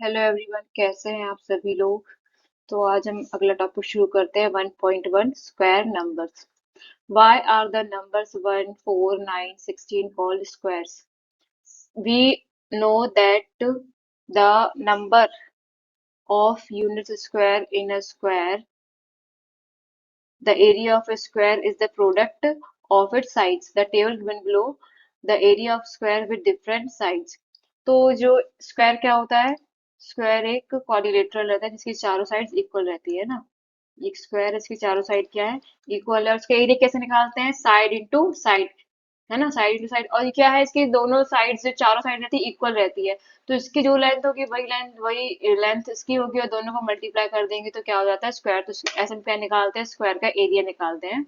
Hello everyone, कैसे हैं आप सभी लोग। तो आज हम अगला टॉपिक शुरू करते हैं 1.1 square numbers. Why are the numbers 1, 4, 9, 16 called squares? We know that the number of units square in a square, the area of a square is the product of its sides. The table given below, the area of square with different sides. तो जो square क्या होता है? Square एक quadrilateral रहता है जिसकी चारों साइड्स इक्वल रहती है ना। एक स्क्वायर, इसकी चारों साइड क्या है? इक्वल है। उसका एरिया कैसे निकालते हैं? साइड इंटू साइड, है ना, साइड टू साइड। और ये क्या है, इसकी दोनों साइड जो चारों साइड रहती है इक्वल रहती है। तो इसकी जो लेंथ होगी वही लेंथ इसकी होगी, और दोनों को मल्टीप्लाई कर देंगे तो क्या हो जाता है? स्क्वायर। तो ऐसे हम क्या निकालते हैं? स्क्वायर का एरिया निकालते हैं।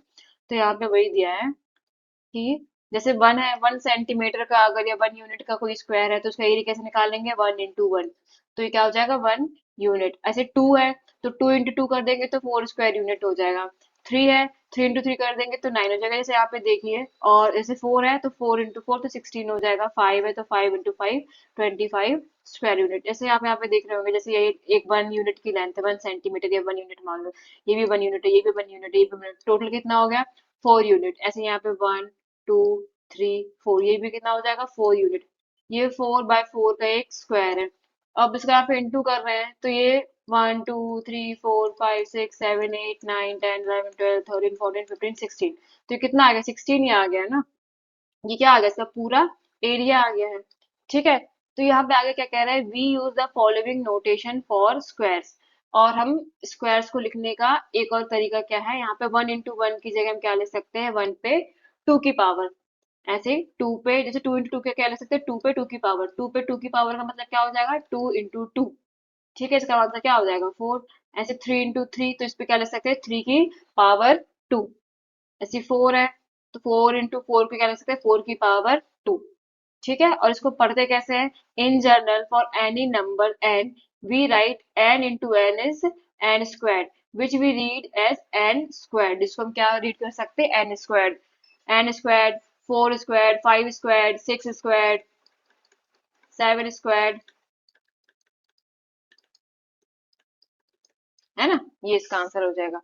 तो यहाँ पे वही दिया है कि जैसे 1 सेंटीमीटर का अगर या 1 यूनिट का कोई स्क्वायर है तो उसका एरिया कैसे निकालेंगे? 1 इंटू 1। तो ये क्या हो जाएगा? 1 यूनिट। ऐसे 2 है तो 2 इंटू 2 कर देंगे तो 4 स्क्वायर यूनिट हो जाएगा। 3 है, 3 इंटू 3 कर देंगे तो 9 हो जाएगा, जैसे यहाँ पे देखिए। और जैसे 4 है तो 4 इंटू 4 तो 16 हो जाएगा। 5 है तो 5 इंटू 5 25 स्क्वायर यूनिट। जैसे आप यहाँ पे देख रहे होंगे, जैसे ये एक 1 यूनिट की लेंथ है, 1 सेंटीमीटर या 1 यूनिट मान लो। ये भी 1 यूनिट है, ये भी 1 यूनिट है, ये भी 1 यूनिट, टोटल कितना हो गया? 4 यूनिट। ऐसे यहाँ पे 1 2 3 4, ये भी कितना हो जाएगा? 4 यूनिट। ये 4 बाय 4 का एक स्क्वायर है। अब इसका आप इंटू कर रहे हैं तो ये 1 2 3 4 5 6 7 8 9 10 11 12 13 14 15 16। तो ये कितना आ गया? 16 ही आ गया ना। ये क्या आ गया? इसका पूरा एरिया आ गया है। ठीक है। तो यहाँ पे आगे क्या कह रहा है? We use the following notation for squares. और हम स्क्वायर्स को लिखने का एक और तरीका क्या है? यहाँ पे 1 इंटू 1 की जगह हम क्या लिख सकते हैं? 1 पे 2 की पावर। ऐसे 2 पे, जैसे 2 इंटू 2 के क्या लिख सकते हैं? 2 पे 2 की पावर। 2 पे 2 की पावर का मतलब क्या हो जाएगा? 2 इंटू 2। ठीक है, इसका मतलब क्या हो जाएगा? 4। ऐसे 3 इंटू 3, तो इस पे क्या लिख सकते हैं? 3 की पावर 2। ऐसे 4 है तो 4 इंटू 4 पे क्या लिख सकते हैं? 4 की पावर 2। ठीक है। और इसको पढ़ते कैसे हैं? In general for any number N we write N into N is N square, which we read as N square. जिसको हम क्या रीड कर सकते हैं? N square. N square, 4 square, 5 square, 6 square, 7 square, है ना। ये इसका आंसर हो जाएगा।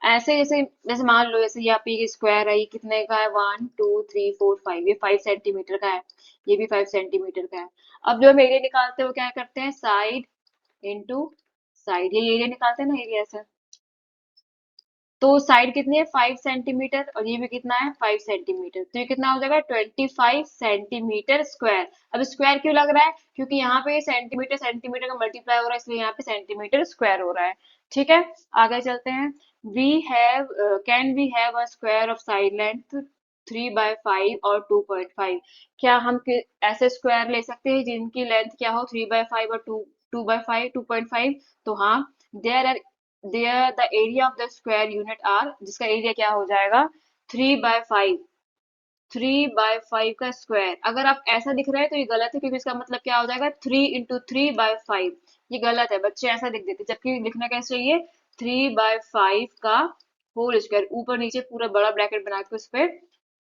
ऐसे जैसे जैसे मान लो, जैसे यहाँ पे ये स्क्वायर है, ये कितने का है? 1 2 3 4 5, ये 5 सेंटीमीटर का है। ये भी 5 सेंटीमीटर का है। अब जो हम एरिया निकालते हैं वो क्या करते हैं? Side into side. ये एरिया निकालते हैं ना, एरिया से। तो साइड कितनी है? 5 सेंटीमीटर, और ये भी कितना है? 5 सेंटीमीटर। तो ये कितना हो जाएगा? 25 सेंटीमीटर स्क्वायर। अब स्क्वायर क्यों लग रहा है? क्योंकि यहाँ पे सेंटीमीटर सेंटीमीटर का मल्टीप्लाई हो रहा है, इसलिए यहाँ पे सेंटीमीटर स्क्वायर हो रहा है। ठीक है। आगे चलते हैं। We have can we have a square of side length 3/5 और 2.5? क्या हम ऐसे स्क्वायर ले सकते हैं जिनकी लेंथ क्या हो? 3/5 और 2/5, 2.5? तो हाँ, there are there the area of the square unit are, जिसका एरिया क्या हो जाएगा? 3/5। 3/5 का स्क्वायर। अगर आप ऐसा दिख रहे हैं तो ये गलत है, क्योंकि इसका मतलब क्या हो जाएगा? 3 इंटू 3/5। ये गलत है, बच्चे ऐसा लिख देते, जबकि लिखना कैसे चाहिए? 3/5 का होल स्क्वायर। ऊपर नीचे पूरा बड़ा ब्रैकेट बना के उस पे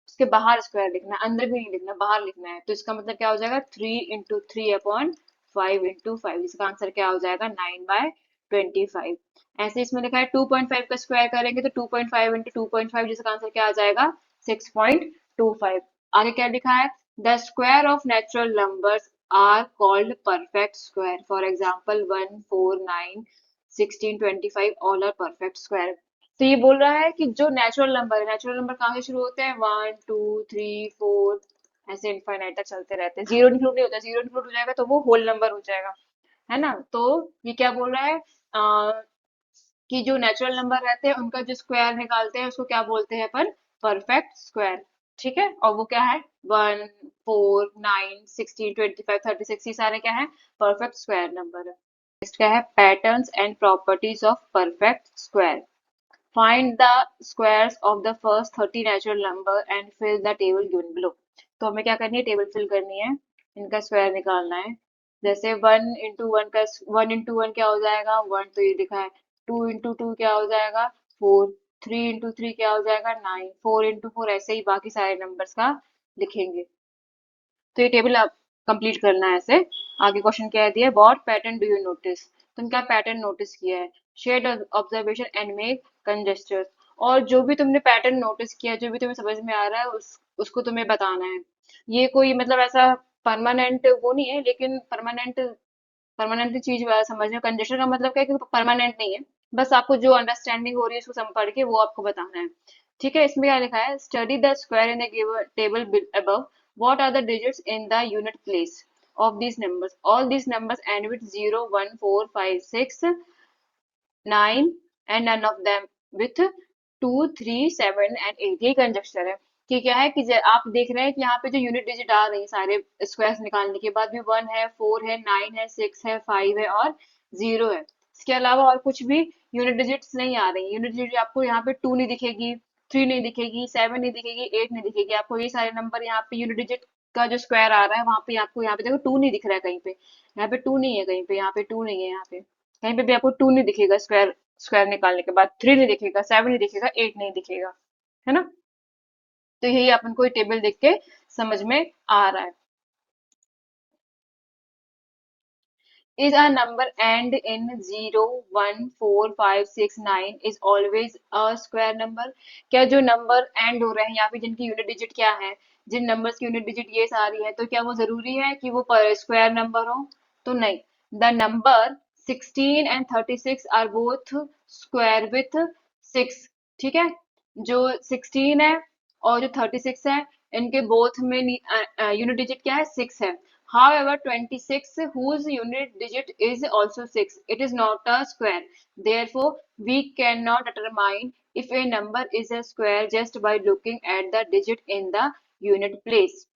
उसके बाहर स्क्वायर लिखना है, अंदर भी नहीं लिखना, बाहर लिखना है। तो इसका मतलब क्या हो जाएगा? 3 इंटू 3 अपॉन 5 इंटू 5। इसका आंसर क्या हो जाएगा? 9/25। ऐसे इसमें लिखा है 2.5 का स्क्वायर करेंगे तो 2.5 इंटू 2.5, जिसका आंसर क्या आ जाएगा? 6.25। आगे क्या लिखा है? The square of natural numbers are called perfect square. For example 1 4 9 16 25 all are perfect square. तो ये बोल रहा है कि जो नेचुरल नंबर है, नेचुरल नंबर कहाँ से शुरू होते हैं? 1 2 3 4, ऐसे इनफाइनाइट तक चलते रहते हैं। जीरो इंक्लूड नहीं होता, जीरो इंक्लूड हो जाएगा तो वो होल नंबर हो जाएगा, है ना। तो ये क्या बोल रहा है? कि जो नेचुरल नंबर रहते हैं उनका जो स्क्वायर निकालते हैं उसको क्या बोलते हैं? अपन परफेक्ट स्क्वायर। ठीक है। और वो क्या है? 1 4 9 16 25 36, ये सारे क्या है? परफेक्ट स्क्वायर नंबर है। नेक्स्ट क्या है? Patterns and properties of perfect square. Find the squares of the first 30 natural number and fill the table given below. तो हमें क्या करनी है? टेबल फिल करनी है, इनका स्क्वायर निकालना है। जैसे 1 इंटू 1 क्या हो जाएगा? 1, तो ये लिखा है। 2 इंटू 2 क्या हो जाएगा? 4। 3 इंटू 3 क्या हो जाएगा? 9। 4 इंटू 4, ऐसे ही बाकी सारे नंबर्स का लिखेंगे। तो ये टेबल आप कंप्लीट करना है ऐसे। आगे क्वेश्चन क्या दिया है, what pattern do you notice, तुम क्या पैटर्न नोटिस किया है, शेड ऑब्जर्वेशन एंड मेक कंजेस्चर, और जो भी तुमने पैटर्न नोटिस किया, जो भी तुम्हें समझ में आ रहा है उसको तुम्हें बताना है। ये कोई मतलब ऐसा परमानेंट वो नहीं है, लेकिन परमानेंट परमानेंट चीज समझ में, कंजेशन का मतलब क्या है कि परमानेंट नहीं है, बस आपको जो अंडरस्टैंडिंग हो रही है उसको पढ़ के वो आपको बताना है। ठीक है, इसमें क्या लिखा है, study the square in the table above, what are the digits in the unit place of these numbers, all these numbers end with 0 1 4 5 6 9 and none of them with 2 3 7 and 8। ये कंजक्शन है कि क्या है कि आप देख रहे हैं कि यहाँ पे जो यूनिट डिजिट आ रही है सारे स्क्वायर्स निकालने के बाद भी 1 है 4 है 9 है 6 है 5 है और 0 है। इसके अलावा और कुछ भी यूनिट डिजिट्स नहीं आ रही। यूनिट डिजिट आपको यहाँ पे 2 नहीं दिखेगी, 3 नहीं दिखेगी, 7 नहीं दिखेगी, 8 नहीं दिखेगी, आपको ये सारे नंबर यहाँ पे यूनिट डिजिट का जो स्क्वायर आ रहा है वहां पे आपको, यहाँ पे देखो 2 नहीं दिख रहा है कहीं पे, यहाँ पे 2 नहीं है कहीं पे, यहाँ पे 2 नहीं है, यहाँ पे कहीं पे भी आपको 2 नहीं दिखेगा, स्क्वायर स्क्वायर निकालने के बाद 3 नहीं दिखेगा, 7 नहीं दिखेगा, 8 नहीं दिखेगा, है ना। तो यही अपन को टेबल देख के समझ में आ रहा है। Is a number end in 0 1 4 5 6 9 is always a square number? क्या जो नंबर एंड हो रहे हैं यहाँ पे जिनकी यूनिट डिजिट क्या है, जिन नंबर्स की यूनिट डिजिट ये सारी है, तो क्या वो जरूरी है कि वो स्क्वायर नंबर हो? तो नहीं। The number 16 and 36 are both square with 6। ठीक है, जो 16 है और जो 36 है, इनके बोथ में यूनिट डिजिट क्या है, 6 है। However, 26, whose unit digit is also 6, it is not a square. Therefore, we cannot determine if a number is a square just by looking at the digit in the unit place.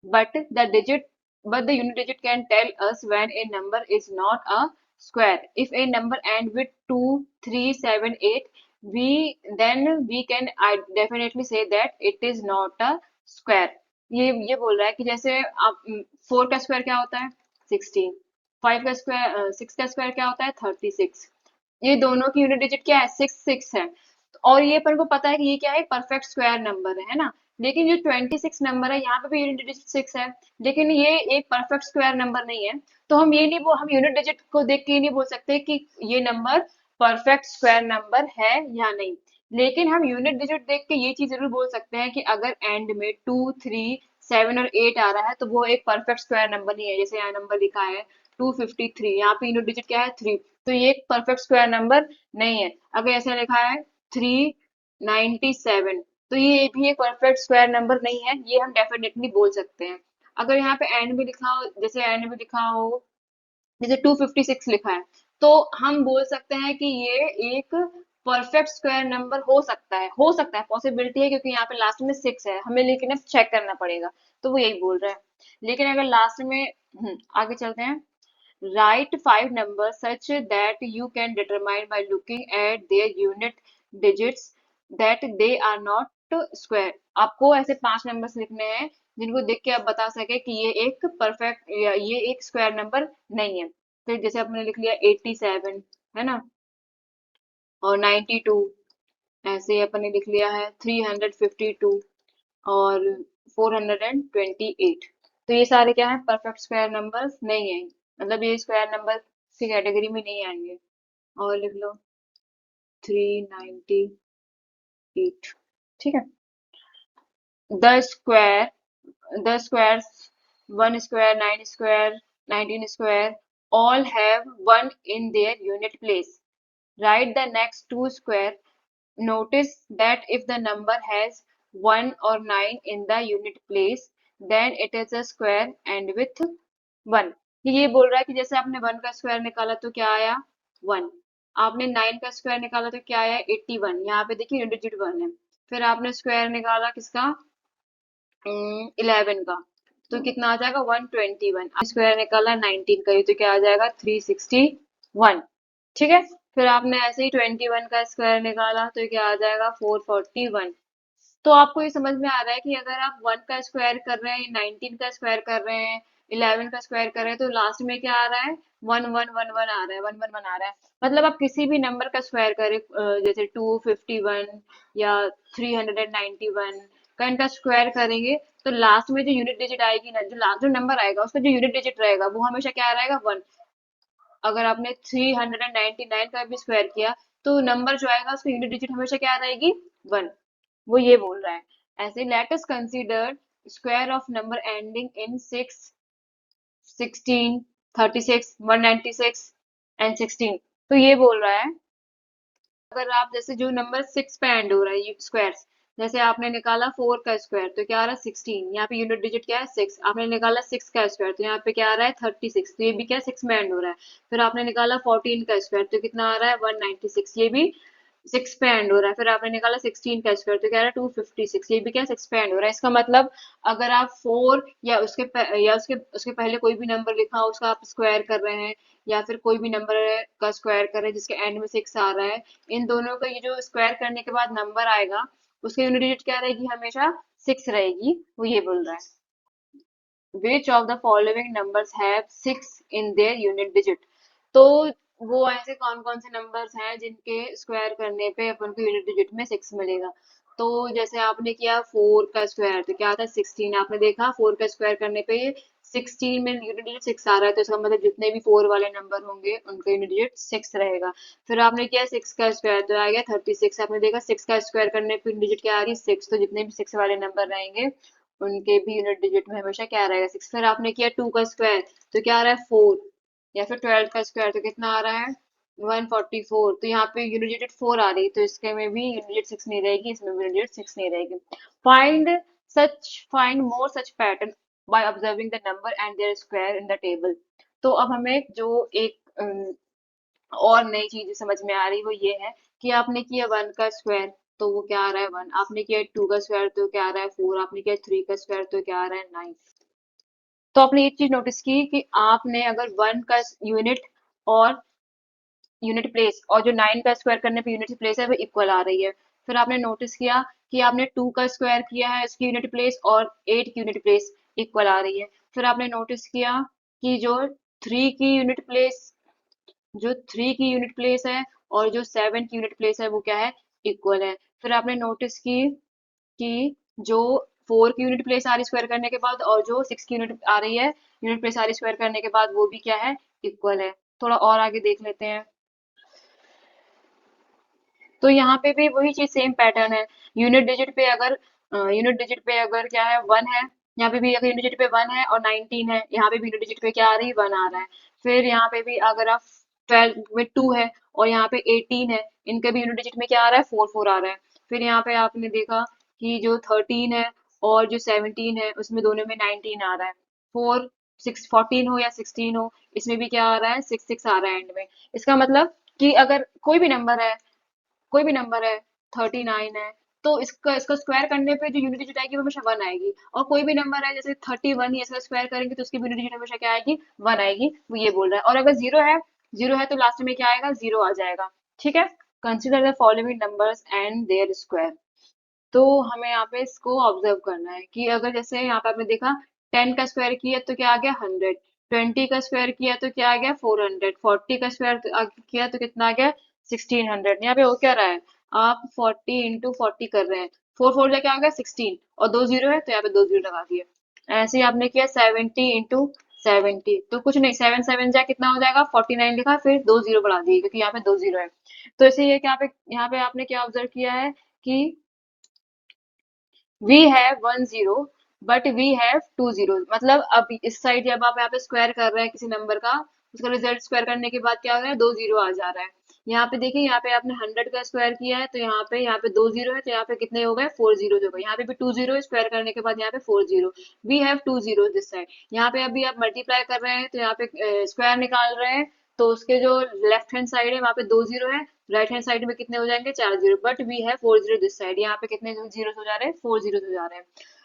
But the digit, but the unit digit can tell us when a number is not a square. If a number ends with 2, 3, 7, 8, we can definitely say that it is not a square. ये बोल रहा है कि जैसे आप 4 का square क्या होता है, 16, 5 का स्क्वायर 6 का स्क्वायर क्या होता है, 36। ये दोनों की यूनिट डिजिट क्या है, 6 6 है। और ये अपन को पता है कि ये क्या है, परफेक्ट स्क्वायर नंबर है ना। लेकिन जो 26 नंबर है यहाँ पे भी यूनिट डिजिट 6 है, लेकिन ये एक परफेक्ट स्क्वायर नंबर नहीं है। तो हम ये नहीं हम यूनिट डिजिट को देख के ये नहीं बोल सकते कि ये नंबर परफेक्ट स्क्वायर नंबर है या नहीं। लेकिन हम यूनिट डिजिट देख के ये चीज जरूर बोल सकते हैं कि अगर एंड में 2 3 7 और 8 आ रहा है तो वो एक परफेक्ट स्क्वायर नंबर नहीं है। जैसे यहाँ नंबर लिखा है 253, यहाँ पे यूनिट डिजिट क्या है, 3, तो ये एक परफेक्ट स्क्वायर नंबर नहीं है। अगर ऐसा लिखा है 397, तो ये भी एक परफेक्ट स्क्वायर नंबर नहीं है, ये हम डेफिनेटली बोल सकते हैं। अगर यहाँ पे एंड में लिखा हो, जैसे एंड में लिखा हो जैसे 256 लिखा है, तो हम बोल सकते हैं कि ये एक परफेक्ट स्क्वायर नंबर हो सकता है, पॉसिबिलिटी है, क्योंकि यहाँ पे लास्ट में 6 है, हमें लेकिन अब चेक करना पड़ेगा। तो वो यही बोल रहा है। लेकिन अगर लास्ट में आगे चलते हैं, write 5 numbers such that you can determine by looking at their unit digits that they are not square। आपको ऐसे 5 नंबर्स लिखने हैं जिनको देख के आप बता सके कि ये एक परफेक्ट या ये एक स्क्वायर नंबर नहीं है। फिर जैसे आपने लिख लिया 87, है ना, और 92, ऐसे ही अपने लिख लिया है 352 और 428। तो ये सारे क्या है, परफेक्ट स्क्वायर नंबर्स नहीं है, मतलब ये स्क्वायर नंबर की कैटेगरी में नहीं आएंगे। और लिख लो 398। ठीक है, the square the squares 1 square 9 square 19 square all have 1 in their unit place. Write the next two square. Notice that if the number has 1 or 9 in the unit place, then it is a square and with 1। ये बोल रहा है कि जैसे आपने 1 का square निकाला तो क्या आया, 1। आपने 9 का स्क्वायर निकाला तो क्या आया, 81। यहाँ पे देखिए यूनिट डिजिट 1 है। फिर आपने स्क्वायर निकाला किसका, 11 का, तो कितना आ जाएगा, 121। स्क्वायर निकाला 19 का, ये तो क्या आ जाएगा, 361। ठीक है, फिर आपने ऐसे ही 21 का स्क्वायर निकाला तो ये क्या आ जाएगा, 441। तो आपको ये समझ में आ रहा है कि अगर आप 1 का स्क्वायर कर रहे हैं, 19 का स्क्वायर कर रहे हैं, 11 का स्क्वायर कर रहे हैं, तो लास्ट में क्या आ रहा है, 1111 आ रहा है, 111 आ रहा है। मतलब आप किसी भी नंबर का स्क्वायर करें, जैसे 251 या 391 का इनका स्क्वायर करेंगे तो लास्ट में जो यूनिट डिजिट आएगी ना, जो लास्ट जो नंबर आएगा उसका जो यूनिट डिजिट रहेगा वो हमेशा क्या रहेगा, 1। अगर आपने 399 का भी स्क्वायर किया तो नंबर जो आएगा उसका यूनिट डिजिट हमेशा क्या रहेगी, 1। वो ये बोल रहा है। ऐसे let us consider square of number ending in 6, 16, 36, 196 and 16। तो ये बोल रहा है अगर आप जैसे जो नंबर 6 पे एंड हो रहा है स्क्वायर, जैसे आपने निकाला 4 का स्क्वायर तो क्या आ रहा है 16, यहाँ पे यूनिट डिजिट क्या है 6। आपने निकाला 6 का स्क्वायर तो यहाँ पे क्या आ रहा है 36, तो ये भी क्या 6 में एंड हो रहा है। फिर आपने निकाला 14 का स्क्वायर तो कितना आ रहा है 196, ये भी 6 पे एंड हो रहा है। फिर आपने निकाला 16 का स्क्वायर तो क्या आ रहा है 256, ये भी क्या 6 पे एंड हो रहा है। इसका मतलब अगर आप 4 या उसके पहले कोई भी नंबर लिखा हो उसका आप स्क्वायर कर रहे हैं, या फिर कोई भी नंबर का स्क्वायर कर रहे हैं जिसके एंड में 6 आ रहा है, इन दोनों का ये जो स्क्वायर करने के बाद नंबर आएगा उसकी यूनिट डिजिट क्या रहेगी, हमेशा 6 रहेगी। वो ये बोल रहा है which of the following numbers have 6 in their unit digit। तो वो ऐसे कौन कौन से नंबर्स हैं जिनके स्क्वायर करने पे अपन को यूनिट डिजिट में 6 मिलेगा। तो जैसे आपने किया 4 का स्क्वायर तो क्या आता है 16, आपने देखा 4 का स्क्वायर करने पे 16 में यूनिट डिजिट 6 आ रहा है, तो इसका मतलब जितने भी 4 वाले नंबर होंगे उनका यूनिट डिजिट 6 रहेगा। फिर आपने किया 6 का स्क्वायर तो आ गया 36, आपने देखा 6 का स्क्वायर करने पे डिजिट क्या आ रही है 6, तो जितने भी 6 वाले नंबर रहेंगे उनके भी यूनिट डिजिट में हमेशा क्या रहेगा 6। फिर आपने किया 2 का स्क्वायर तो क्या आ रहा है 4, या फिर 12 का स्क्वायर तो कितना आ रहा है 144, तो यहाँ पे यूनिट डिजिट 4 आ रही, तो इसके में भी यूनिट डिजिट 6 नहीं रहेगी, इसमें भी यूनिट डिजिट 6 नहीं रहेगी। Find find more such pattern by observing the number and their square in the table. तो अब हमें जो एक और नई चीज समझ में आ रही वो ये है कि आपने किया 1 का स्क्वायर तो वो क्या आ रहा है 1, आपने किया 2 का स्क्वायर तो क्या आ रहा है 4, आपने किया 3 का स्क्वायर तो क्या आ रहा है 9। तो आपने एक चीज नोटिस की कि आपने अगर 1 का यूनिट और यूनिट प्लेस और जो 9 का स्क्वायर करने पे यूनिट प्लेस है वो इक्वल आ रही है। फिर आपने नोटिस किया कि आपने 2 का स्क्वायर किया है इसकी यूनिट प्लेस और 8 की यूनिट प्लेस इक्वल आ रही है। फिर आपने नोटिस किया कि जो 3 की यूनिट प्लेस है और जो 7 की यूनिट प्लेस है वो क्या है, इक्वल है। फिर आपने नोटिस की कि जो 4 की यूनिट प्लेस आ रही स्क्वायर करने के बाद और जो 6 की यूनिट आ रही है यूनिट प्लेस आ रही स्क्वायर करने के बाद वो भी क्या है, इक्वल है। थोड़ा और आगे देख लेते हैं। तो यहाँ पे भी वही चीज सेम पैटर्न है। यूनिट डिजिट पे अगर क्या है 1 है, यहाँ पे भी अगर यूनिट डिजिट पे 1 है और 19 है, यहाँ पे भी यूनिट डिजिट पे क्या आ रही है 1 आ रहा है। फिर यहाँ पे भी अगर आप 12 में 2 है और यहाँ पे 18 है, इनके भी यूनिट डिजिट में क्या आ रहा है 4 4 आ रहा है। फिर यहाँ पे आपने देखा कि जो 13 है और जो 17 है उसमें दोनों में 19 आ रहा है। 14 हो या 16 हो, इसमें भी क्या आ रहा है 6 6 आ रहा है एंड में। इसका मतलब कि अगर कोई भी नंबर है 39 है, तो इसका इसका स्क्वायर करने पे जो यूनिट डिजिट आएगी वो हमेशा 1 आएगी। और कोई भी नंबर है जैसे 31 ही, इसका स्क्वायर करेंगे तो उसकी यूनिट डिजिट हमेशा क्या आएगी 1 आएगी। वो ये बोल रहा है। और अगर जीरो है तो लास्ट में क्या आएगा 0 आ जाएगा। ठीक है। Consider the following numbers and their square. तो हमें यहाँ पे इसको ऑब्जर्व करना है कि अगर जैसे यहाँ पे आपने देखा 10 का स्क्वायर किया तो क्या आ गया 100, 20 का स्क्वायर किया तो क्या आ गया 400, 40 का स्क्वायर किया तो कितना आ गया 1600। यहाँ पे हो क्या रहा है, आप 40 इंटू 40 कर रहे हैं, 4 4 जाके आ गया 16 और 2 जीरो है तो यहाँ पे 2 जीरो लगा दिए। ऐसे ही आपने किया 70 इंटू 70, तो कुछ नहीं 7 7 जा कितना हो जाएगा 49 लिखा, फिर 2 जीरो बढ़ा दिए क्योंकि यहाँ पे 2 जीरो है। तो ऐसे ये क्या पे यहाँ पे आपने क्या ऑब्जर्व किया है कि we have 1 zero but we have 2 zero. मतलब अब इस साइड जब आप यहाँ पे स्क्वायर कर रहे हैं किसी नंबर का, उसका रिजल्ट स्क्वायर करने के बाद क्या हो रहा है 2 जीरो आ जा रहा है। यहाँ पे देखिए यहाँ पे आपने 100 का स्क्वायर किया है तो यहाँ पे 2 जीरो है, तो यहाँ पे कितने हो गए 4 जीरो हो गए। यहाँ पे भी 2 जीरो स्क्वायर करने के बाद यहाँ पे 4 zero. We have 2 zero this side. यहाँ पे अभी आप मल्टीप्लाई कर रहे हैं तो यहाँ पे स्क्वायर निकाल रहे हैं, तो उसके जो लेफ्ट हैंड साइड है वहाँ पे 2 जीरो है, राइट हैंड साइड में कितने हो जाएंगे 4 जीरो। बट वी है 4 जीरो दिस साइड, यहाँ पे कितने जीरो हो जा रहे हैं 4 जीरो हो जा रहे हैं।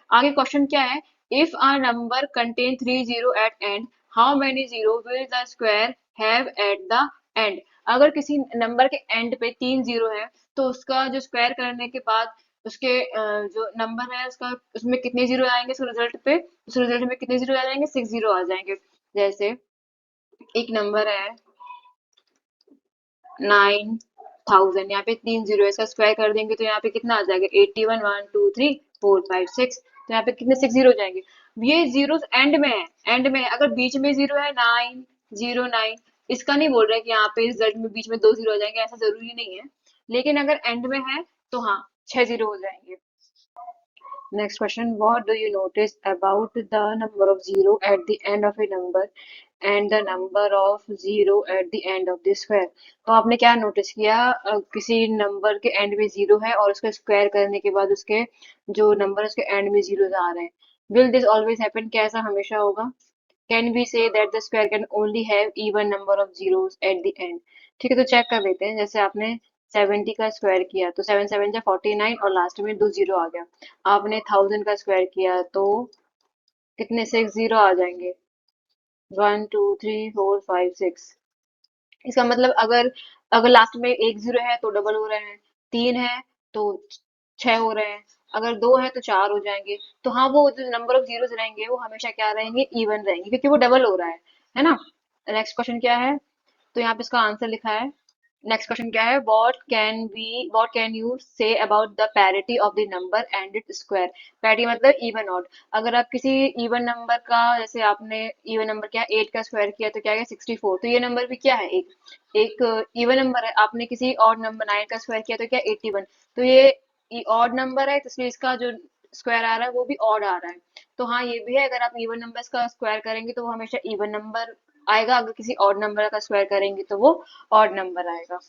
आगे क्वेश्चन क्या है, if a number contain 3 zero at end, how many zero will the square have at the end. अगर किसी नंबर के एंड पे 3 जीरो है तो उसका जो स्क्वायर करने के बाद उसके जो नंबर है उसका उसमें कितने जीरो आएंगे, उस रिजल्ट में कितने जीरो आ जाएंगे 6 जीरो आ जाएंगे। जैसे एक नंबर है 9000, यहाँ पे 3 जीरो है, इसका स्क्वायर कर देंगे तो यहाँ पे कितना आ जाएगा 81 1 2 3 4 5 6। तो यहाँ पे कितने 6 जीरो हो जाएंगे। ये जीरो एंड में है, एंड में है। अगर बीच में जीरो है 9 0 9, इसका नहीं बोल रहे कि यहाँ पे इस रिजल्ट में बीच में दो जीरो हो जाएंगे, ऐसा जरूरी नहीं है। लेकिन अगर एंड में है तो हाँ 6 जीरो हो जाएंगे। Next question. What do you notice about the number of zero at the end of a number and the number of zero at the end of the square? तो आपने क्या नोटिस किया, किसी नंबर के and में zero है और उसको स्क्वायर करने के बाद उसके जो नंबर उसके एंड में जीरो आ रहे हैं। Will this always happen? क्या ऐसा हमेशा होगा? Can we say that the square can only have even number of zeros at the end? ठीक है, तो चेक कर लेते हैं। जैसे आपने 70 का स्क्वायर किया तो 7 7 जा 49 और लास्ट में दो जीरो आ गया। आपने 1000 का स्क्वायर किया तो कितने 6 जीरो आ जाएंगे, 1 2 3 4 5 6। इसका मतलब अगर अगर लास्ट में एक जीरो है तो डबल हो रहे हैं, तीन है तो छह हो रहे हैं, अगर दो है तो चार हो जाएंगे। तो हाँ, वो जो नंबर ऑफ जीरोस रहेंगे वो हमेशा क्या रहेंगे, इवन रहेंगे, क्योंकि वो डबल हो रहा है ना। नेक्स्ट क्वेश्चन क्या है? तो यहाँ पे इसका आंसर लिखा है। नेक्स्ट क्वेश्चन क्या है? What can you say about the parity of the number and its square? Parity मतलब इवन ऑड। अगर आप किसी इवन नंबर का, जैसे आपने इवन नंबर क्या 8 का स्क्वायर किया तो क्या है 64, तो ये नंबर भी क्या है, एक एक इवन नंबर है। आपने किसी ऑड नंबर 9 का स्क्वायर किया तो क्या 81, तो ये ऑड नंबर है, तो इसलिए इसका जो स्क्वायर आ रहा है वो भी ऑड आ रहा है। तो हाँ, ये भी है, अगर आप इवन नंबर्स का स्क्वायर करेंगे तो वो हमेशा इवन नंबर आएगा, अगर किसी ऑड नंबर का स्क्वायर करेंगे तो वो ऑड नंबर आएगा।